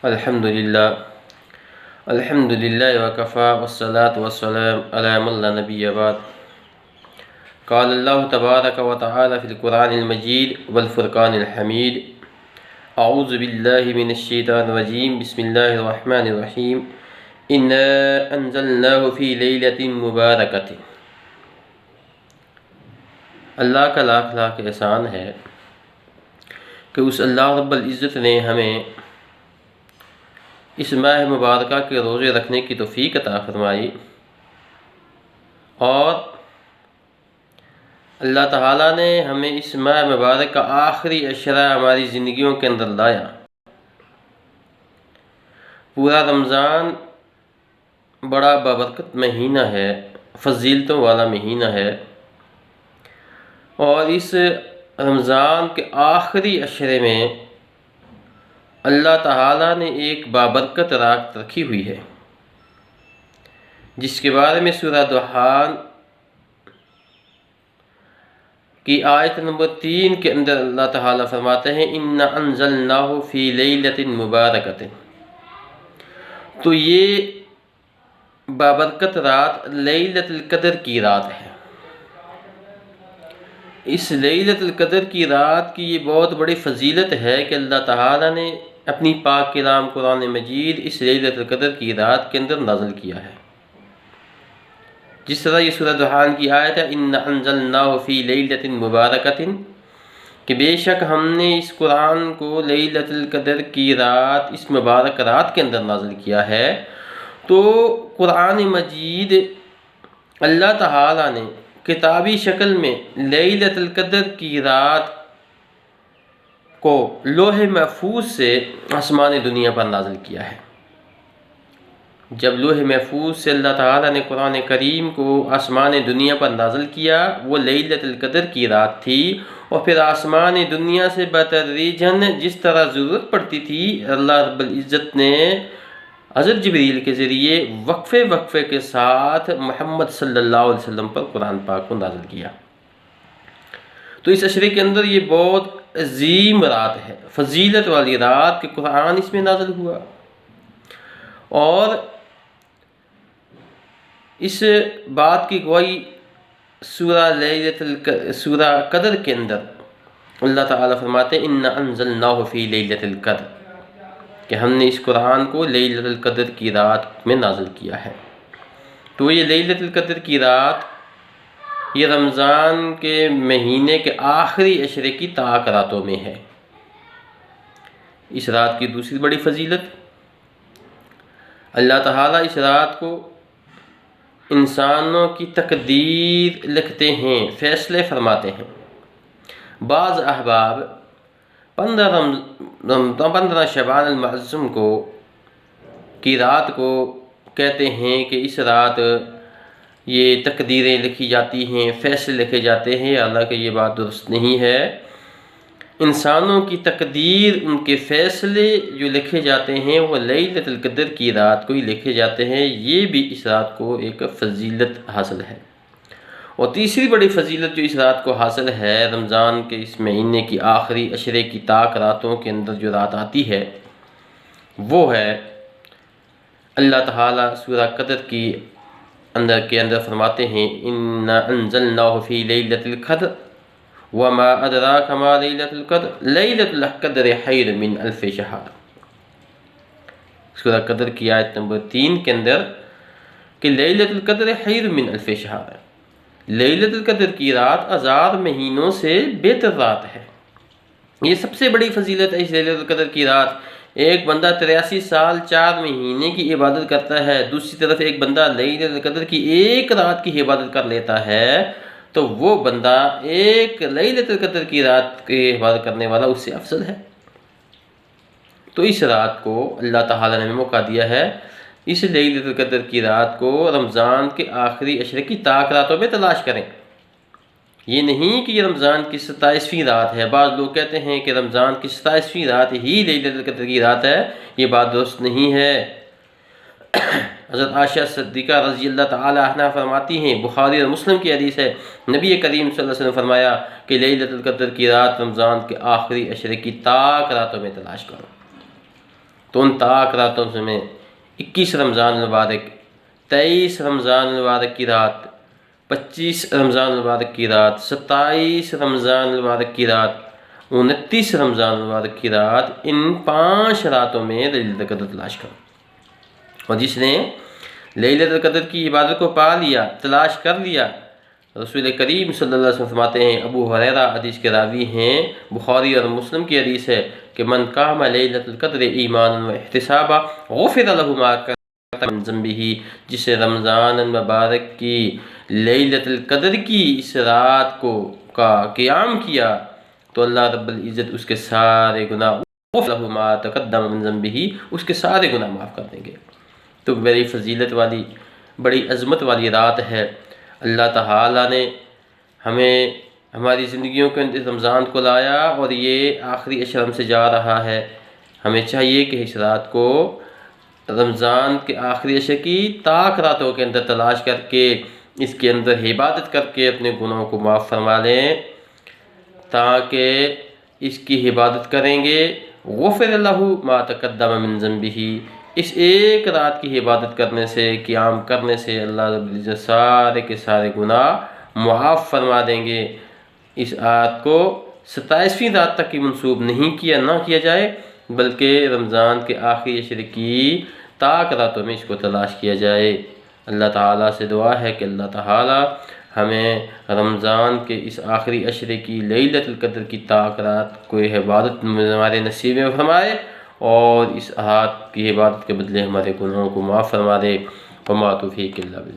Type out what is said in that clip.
الحمدللہ الحمدللہ وکفا والصلاة والسلام علی من لا نبی بعد قال اللہ تبارک و تعالی فی القرآن المجید والفرقان الحمید اعوذ باللہ من الشیطان الرجیم بسم اللہ الرحمن الرحیم انا انزلناہ فی لیلۃ مبارکۃ۔ اللہ کا لاکھ لاکھ احسان ہے کہ اس اللہ رب العزت نے ہمیں اس ماہ مبارکہ کے روزے رکھنے کی توفیق عطا فرمائی، اور اللہ تعالیٰ نے ہمیں اس ماہ مبارک کا آخری عشرہ ہماری زندگیوں کے اندر لایا۔ پورا رمضان بڑا بابرکت مہینہ ہے، فضیلتوں والا مہینہ ہے، اور اس رمضان کے آخری عشرے میں اللہ تعالیٰ نے ایک بابرکت رات رکھی ہوئی ہے، جس کے بارے میں سورہ دخان کی آیت نمبر 3 کے اندر اللہ تعالیٰ فرماتے ہیں اِنَّا أَنزَلْنَاهُ فِي لَيْلَةٍ مُبَارَكَةٍ۔ تو یہ بابرکت رات لیلۃ القدر کی رات ہے۔ اس لیلۃ القدر کی رات کی یہ بہت بڑی فضیلت ہے کہ اللہ تعالیٰ نے اپنی پاک کلام قرآن مجید اس لیلۃ القدر کی رات کے اندر نازل کیا ہے، جس طرح یہ سورہ دخان کی آیت ہے اِنَّا أَنزَلْنَاهُ فِي لَيْلَةٍ مُبَارَكَةٍ، کہ بے شک ہم نے اس قرآن کو لیلۃ القدر کی رات، اس مبارک رات کے اندر نازل کیا ہے۔ تو قرآن مجید اللہ تعالیٰ نے کتابی شکل میں لیلۃ القدر کی رات کو لوح محفوظ سے آسمان دنیا پر نازل کیا ہے۔ جب لوح محفوظ سے اللہ تعالیٰ نے قرآن کریم کو آسمان دنیا پر نازل کیا، وہ لیلۃ القدر کی رات تھی، اور پھر آسمان دنیا سے بتدریجاً جس طرح ضرورت پڑتی تھی، اللہ رب العزت نے حضرت جبریل کے ذریعے وقفے کے ساتھ محمد صلی اللہ علیہ وسلم پر قرآن پاک کو نازل کیا۔ تو اس عشرے کے اندر یہ بہت عظیم رات ہے، فضیلت والی رات کہ قرآن اس میں نازل ہوا، اور اس بات کی گواہی سورہ قدر کے اندر اللہ تعالیٰ فرماتے ہیں اِنَّا أَنزَلْنَاهُ فِي لَيْلَةِ الْقَدْرِ، کہ ہم نے اس قرآن کو لیلۃ القدر کی رات میں نازل کیا ہے۔ تو یہ لیلۃ القدر کی رات یہ رمضان کے مہینے کے آخری عشرے کی طاق راتوں میں ہے۔ اس رات کی دوسری بڑی فضیلت، اللہ تعالیٰ اس رات کو انسانوں کی تقدیر لکھتے ہیں، فیصلے فرماتے ہیں۔ بعض احباب 15 شعبان المعظم کی رات کو کہتے ہیں کہ اس رات یہ تقدیریں لکھی جاتی ہیں، فیصلے لکھے جاتے ہیں، حالانکہ یہ بات درست نہیں ہے۔ انسانوں کی تقدیر، ان کے فیصلے جو لکھے جاتے ہیں وہ لیلۃ القدر کی رات کو ہی لکھے جاتے ہیں، یہ بھی اس رات کو ایک فضیلت حاصل ہے۔ اور تیسری بڑی فضیلت جو اس رات کو حاصل ہے، رمضان کے اس مہینے کی آخری عشرے کی طاق راتوں کے اندر جو رات آتی ہے، وہ ہے اللہ تعالیٰ سورہ قدر کے اندر فرماتے ہیں اِنَّا أَنزَلْنَاهُ فِي لَيْلَةِ الْقَدْرِ وَمَا أَدْرَاكَ مَا لَيْلَةُ الْقَدْرِ لَيْلَةُ الْقَدْرِ خَيْرٌ مِّنْ أَلْفِ شَهْرٍ۔ سورہ قدر کی آیت نمبر 3 کے اندر کہ لیلۃ القدر خیر من الف شہر، لیلۃ القدر کی رات 1000 مہینوں سے بہتر رات ہے۔ یہ سب سے بڑی فضیلت ہے اس لیلۃ القدر کی رات۔ ایک بندہ 83 سال 4 مہینے کی عبادت کرتا ہے، دوسری طرف ایک بندہ لیلۃ القدر کی ایک رات کی عبادت کر لیتا ہے، تو وہ بندہ ایک لیلۃ القدر کی رات کی عبادت کرنے والا اس سے افضل ہے۔ تو اس رات کو اللہ تعالیٰ نے موقع دیا ہے، اس لیلۃ القدر کی رات کو رمضان کے آخری عشرے کی طاق راتوں میں تلاش کریں۔ یہ نہیں کہ یہ رمضان کی 27ویں رات ہے۔ بعض لوگ کہتے ہیں کہ رمضان کی 27ویں رات ہی لیلۃ القدر کی رات ہے، یہ بات درست نہیں ہے۔ حضرت عائشہ صدیقہ رضی اللہ تعالی عنہا فرماتی ہیں، بخاری اور مسلم کی حدیث ہے، نبی کریم صلی اللہ علیہ وسلم نے فرمایا کہ لیلۃ القدر کی رات رمضان کے آخری عشرے کی طاق راتوں میں تلاش کرو۔ تو ان طاق راتوں میں 21 رمضان المبارک، 23 رمضان المبارک کی رات، 25 رمضان المبارک کی رات، 27 رمضان المبارک کی رات، 29 رمضان المبارک کی رات، ان 5 راتوں میں لیلۃ القدر تلاش کرو۔ اور جس نے لیلۃ القدر کی عبادت کو پا لیا، تلاش کر لیا، رسول کریم صلی اللہ علیہ وسلم فرماتے ہیں، ابو ہریرہ حدیث کے راوی ہیں، بخاری اور مسلم کی حدیث ہے کہ من قام لیلۃ القدر ایمانا واحتسابا غفر له ما كان من ذنبه، جسے رمضان المبارک کی لیلۃ القدر کی اس رات کا قیام کیا تو اللہ رب العزت اس کے سارے گناہ غفر له ما تقدم من ذنبه، اس کے سارے گناہ معاف کر دیں گے۔ تو بڑی فضیلت والی، بڑی عظمت والی رات ہے۔ اللہ تعالیٰ نے ہمیں ہماری زندگیوں کے اندر رمضان کو لایا اور یہ آخری عشر ہم سے جا رہا ہے۔ ہمیں چاہیے کہ اس رات کو رمضان کے آخری عشر کی طاق راتوں کے اندر تلاش کر کے اس کے اندر عبادت کر کے اپنے گناہوں کو معاف فرما لیں، تاکہ اس کی عبادت کریں گے غفر له ما تقدم من ذنبه، اس ایک رات کی عبادت کرنے سے، قیام کرنے سے اللہ رب العزت سارے کے سارے گناہ معاف فرما دیں گے۔ اس رات کو 27ویں رات تک کی منسوب نہیں کیا جائے، بلکہ رمضان کے آخری عشر کی طاق راتوں میں اس کو تلاش کیا جائے۔ اللہ تعالیٰ سے دعا ہے کہ اللہ تعالیٰ ہمیں رمضان کے اس آخری عشرے کی لیلۃ القدر کی طاق رات کو عبادت ہمارے نصیب میں فرمائے اور اس رات کی عبادت کے بدلے ہمارے گناہوں کو معاف فرما دے۔ وما توفیق الا باللہ۔